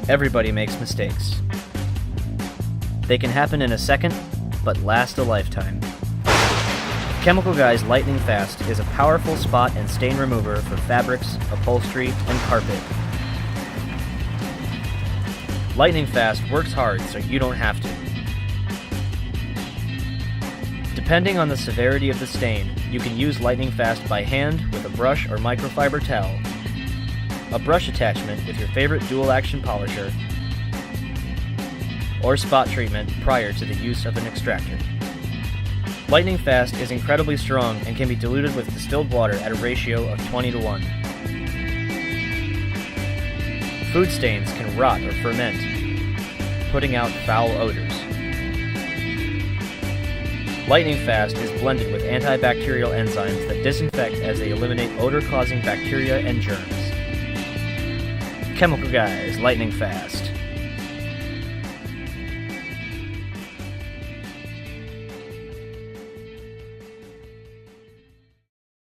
Everybody makes mistakes. They can happen in a second, but last a lifetime. Chemical Guy's Lightning Fast is a powerful spot and stain remover for fabrics, upholstery, and carpet. Lightning Fast works hard so you don't have to. Depending on the severity of the stain, you can use Lightning Fast by hand with a brush or microfiber towel, a brush attachment with your favorite dual-action polisher, or spot treatment prior to the use of an extractor. Lightning Fast is incredibly strong and can be diluted with distilled water at a ratio of 20:1. Food stains can rot or ferment, putting out foul odors. Lightning Fast is blended with antibacterial enzymes that disinfect as they eliminate odor-causing bacteria and germs. Chemical Guy's Lightning Fast.